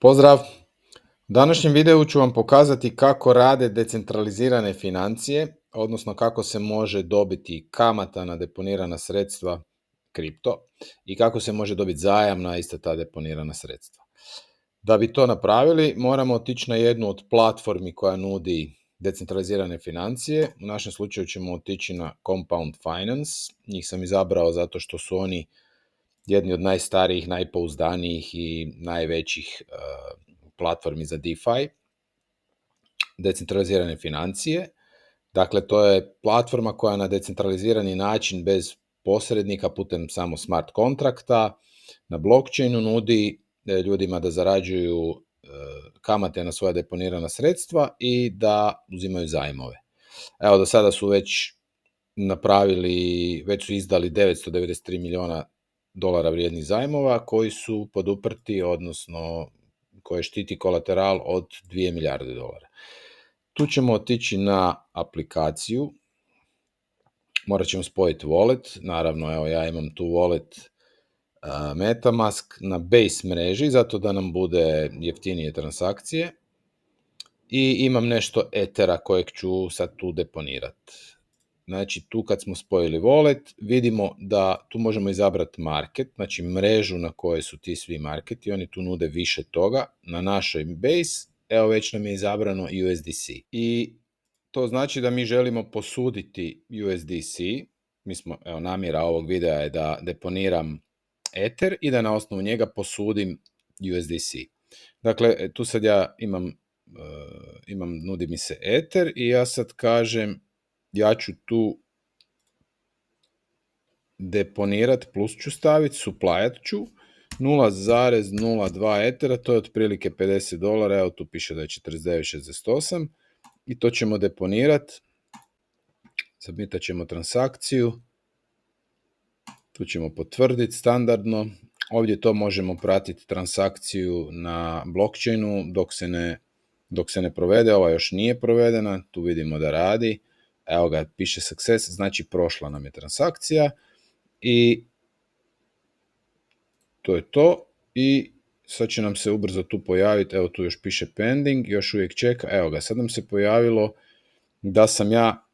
Pozdrav! U današnjem videu ću vam pokazati kako rade decentralizirane financije, odnosno kako se može dobiti kamata na deponirana sredstva kripto i kako se može dobiti zajam na ista ta deponirana sredstva. Da bi to napravili, moramo otići na jednu od platformi koja nudi decentralizirane financije. U našem slučaju ćemo otići na Compound Finance. Njih sam izabrao zato što su oni jedni od najstarijih, najpouzdanijih i najvećih platformi za DeFi, decentralizirane financije. Dakle, to je platforma koja na decentralizirani način, bez posrednika, putem samo smart kontrakta, na blockchainu nudi ljudima da zarađuju kamate na svoja deponirana sredstva i da uzimaju zajmove. Evo, do sada su već već su izdali $993 milijuna vrijednih zajmova koji su poduprti, odnosno koje štiti kolateral od $2 milijarde. Tu ćemo otići na aplikaciju, morat ćemo spojiti wallet, naravno evo ja imam tu wallet MetaMask na Base mreži, zato da nam bude jeftinije transakcije, i imam nešto Ethera kojeg ću sad tu deponirati. Znači tu kad smo spojili wallet, vidimo da tu možemo izabrati market, znači mrežu na kojoj su ti svi marketi, oni tu nude više toga. Na našoj Base, evo već nam je izabrano USDC. I to znači da mi želimo posuditi USDC, namjera ovog videa je da deponiram Ether i da na osnovu njega posudim USDC. Dakle, tu sad ja nudi mi se Ether i ja sad kažem, ja ću tu deponirat, plus ću staviti, suppliat ću 0,02 Ethera, to je otprilike $50, evo tu piše da je 49,68 i to ćemo deponirat, submitat ćemo transakciju, tu ćemo potvrditi standardno, ovdje to možemo pratiti transakciju na blockchainu dok se ne provede, ova još nije provedena, tu vidimo da radi. Evo ga, piše success, znači prošla nam je transakcija i to je to. I sad će nam se ubrzo tu pojaviti, evo tu još piše pending, još uvijek čeka, evo ga, sad nam se pojavilo da sam ja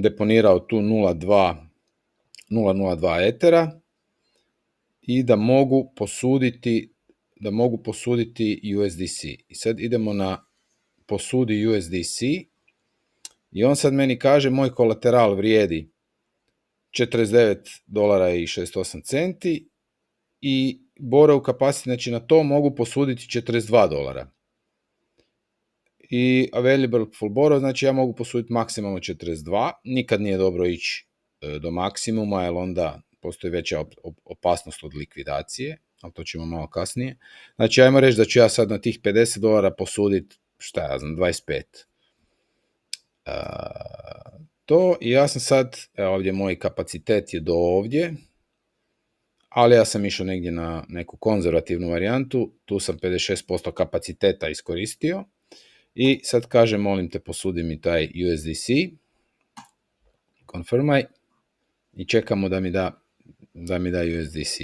deponirao tu 0,02 Ethera i da mogu posuditi USDC. I sad idemo na posudi USDC. I on sad meni kaže, moj kolateral vrijedi $49,68 i borrow capacity, znači na to mogu posuditi $42. I available for borrow, znači ja mogu posuditi maksimalno 42, nikad nije dobro ići do maksimuma, jer onda postoji veća opasnost od likvidacije, ali to ćemo malo kasnije. Znači, ajmo reći da ću ja sad na tih $50 posuditi, 25. To, i ja sam sad, evo ovdje moj kapacitet je do ovdje, ali ja sam išao negdje na neku konzervativnu varijantu, tu sam 56% kapaciteta iskoristio i sad kažem, molim te posudi mi taj USDC, confirmaj i čekamo da mi da USDC.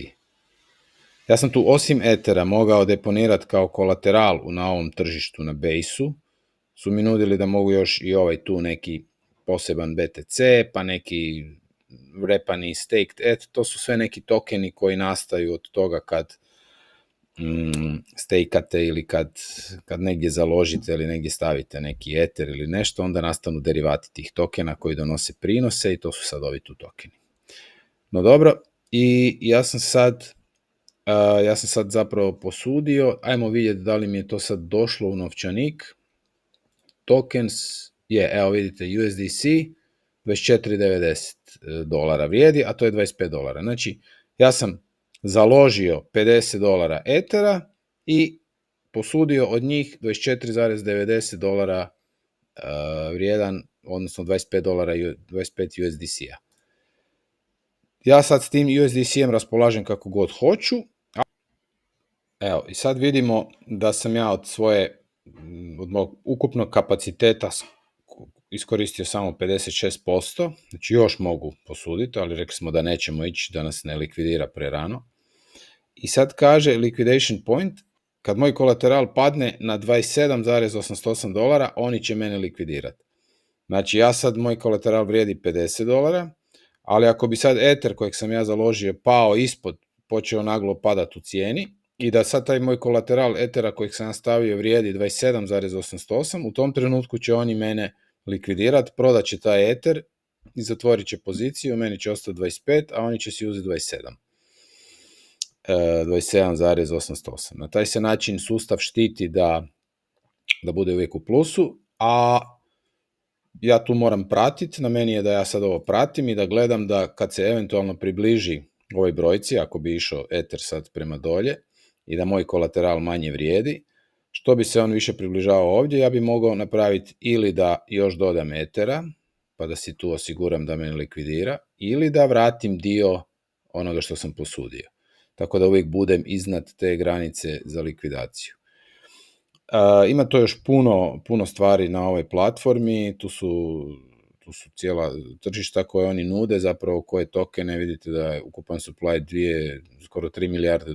Ja sam tu osim Ethera mogao deponirati kao kolateral na ovom tržištu na Base-u, su mi nudili da mogu još i ovaj tu neki poseban BTC, pa neki repani staked ETH, to su sve neki tokeni koji nastaju od toga kad stakate ili kad negdje založite ili negdje stavite neki Ether ili nešto, onda nastanu derivati tih tokena koji donose prinose i to su sad ovi tu tokeni. No dobro, i ja sam sad zapravo posudio, ajmo vidjeti da li mi je to sad došlo u novčanik. Tokens je, evo vidite, USDC $24,90 vrijedi, a to je $25. Znači, ja sam založio $50 Ethera i posudio od njih $24,90 vrijedan, odnosno $25 USDC-a. Ja sad s tim USDC-em raspolažem kako god hoću. Evo, i sad vidimo da sam ja od mog ukupnog kapaciteta iskoristio samo 56%, znači još mogu posuditi, ali rekli smo da nećemo ići, da nas ne likvidira prerano. I sad kaže liquidation point, kad moj kolateral padne na $27,88, oni će mene likvidirati. Znači, ja sad, moj kolateral vrijedi $50, ali ako bi sad Ether kojeg sam ja založio pao ispod, počeo naglo padati u cijeni, i da sad taj moj kolateral Ethera kojeg sam stavio vrijedi 27,88, u tom trenutku će oni mene likvidirati, prodat će taj Ether i zatvorit će poziciju, meni će ostati 25, a oni će si uzeti 27,88. Na taj se način sustav štiti da bude uvijek u plusu, a ja tu moram pratiti, na meni je da ja sad ovo pratim i da gledam da kad se eventualno približi ovoj brojci, ako bi išao Ether sad prema dolje i da moj kolateral manje vrijedi, što bi se on više približavao ovdje, ja bi mogao napraviti ili da još dodam Ethera, pa da si tu osiguram da me likvidira, ili da vratim dio onoga što sam posudio. Tako da uvijek budem iznad te granice za likvidaciju. Ima to još puno stvari na ovoj platformi, tu su cijela tržišta koje oni nude, zapravo koje tokene, vidite da je ukupan supply skoro $3 milijarde.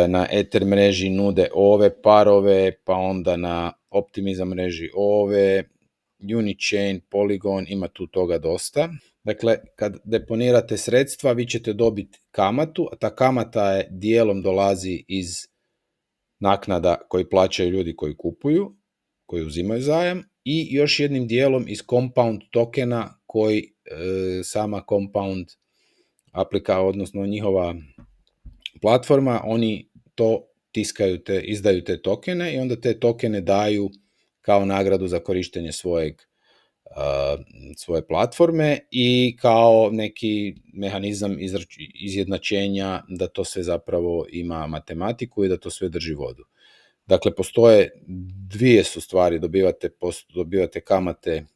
Na Ether mreži nude ove parove, pa onda na Optimism mreži ove, Unichain, Polygon, ima tu toga dosta. Dakle, kad deponirate sredstva, vi ćete dobiti kamatu, a ta kamata je dijelom dolazi iz naknada koji plaćaju ljudi koji kupuju, koji uzimaju zajam, i još jednim dijelom iz Compound tokena koji sama Compound odnosno njihova platforma, oni to tiskaju, izdaju te tokene i onda te tokene daju kao nagradu za korištenje svoje platforme i kao neki mehanizam izjednačenja da to sve zapravo ima matematiku i da to sve drži vodu. Dakle, postoje dvije su stvari, dobivate kamate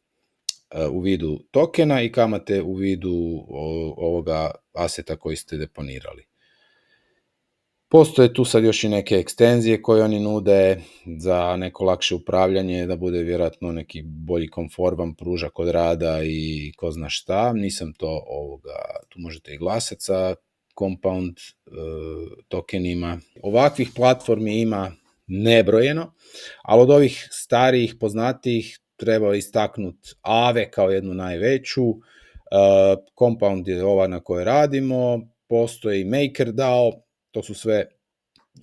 u vidu tokena i kamate u vidu ovoga aseta koji ste deponirali. Postoje tu sad još i neke ekstenzije koje oni nude za neko lakše upravljanje, da bude vjerojatno neki bolji komfor vam pruža kod rada i ko zna šta. Nisam to tu možete i glasati sa Compound tokenima. Ovakvih platformi ima nebrojeno, ali od ovih starijih, poznatijih treba istaknuti Aave kao jednu najveću. Compound je ova na kojoj radimo, postoji MakerDAO, to su sve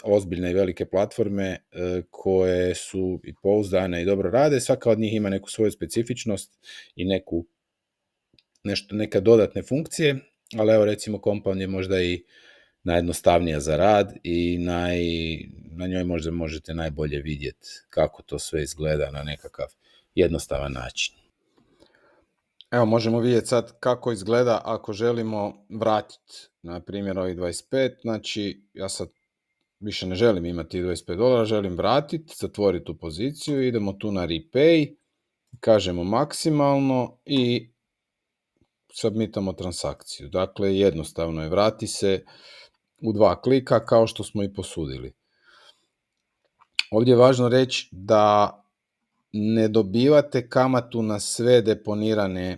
ozbiljne i velike platforme koje su i pouzdane i dobro rade. Svaka od njih ima neku svoju specifičnost i neke dodatne funkcije, ali evo recimo Compound je možda i najjednostavnija za rad i na njoj možda možete najbolje vidjeti kako to sve izgleda na nekakav jednostavan način. Evo, možemo vidjeti sad kako izgleda ako želimo vratiti, na primjer, ovih 25, znači ja sad više ne želim imati $25, želim vratiti, zatvoriti tu poziciju, idemo tu na repay, kažemo maksimalno i submitamo transakciju. Dakle, jednostavno je, vrati se u 2 klika kao što smo i posudili. Ovdje je važno reći da ne dobivate kamatu na sve deponirane,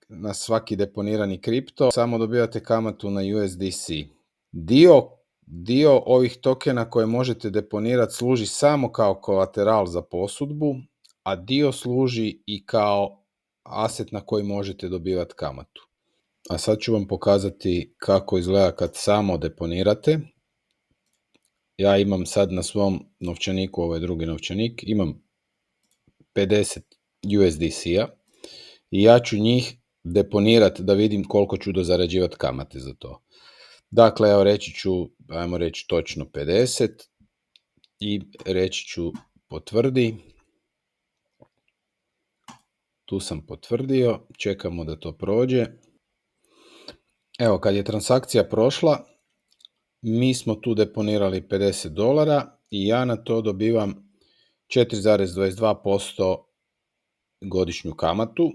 na svaki deponirani kripto, samo dobivate kamatu na USDC. Dio ovih tokena koje možete deponirati služi samo kao kolateral za posudbu, a dio služi i kao aset na koji možete dobivati kamatu. A sad ću vam pokazati kako izgleda kad samo deponirate. Ja imam sad na svom novčaniku, ovaj drugi novčanik, imam 50 USDC-a i ja ću njih deponirati da vidim koliko ću dozarađivati kamate za to. Dakle, evo ajmo reći točno 50 i reći ću potvrdi. Tu sam potvrdio, čekamo da to prođe. Evo, kad je transakcija prošla, mi smo tu deponirali $50 i ja na to dobivam 4,22% godišnju kamatu,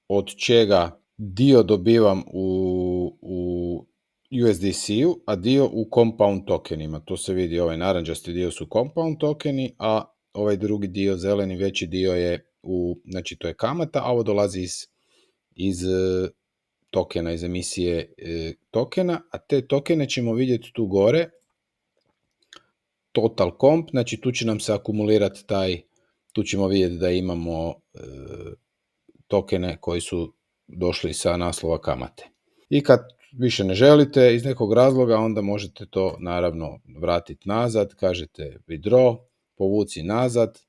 od čega dio dobivam u USDC-u, a dio u Compound tokenima. To se vidi, ovaj naranđasti dio su Compound tokeni, a ovaj drugi dio, zeleni veći dio je znači to je kamata, a ovo dolazi iz tokena, iz emisije tokena, a te tokene ćemo vidjeti tu gore. total comp, znači tu će nam se akumulirati tu ćemo vidjeti da imamo tokene koji su došli sa naslova kamate. I kad više ne želite iz nekog razloga, onda možete to naravno vratiti nazad, kažete withdraw, povuci nazad,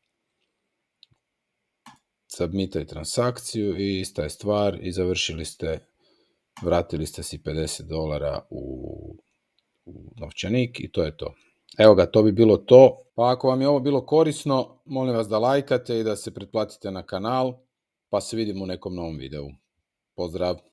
submitaj transakciju i ista je stvar i završili ste, vratili ste si $50 u novčanik i to je to. Evo ga, to bi bilo to. Pa ako vam je ovo bilo korisno, molim vas da lajkate i da se pretplatite na kanal, pa se vidimo u nekom novom videu. Pozdrav!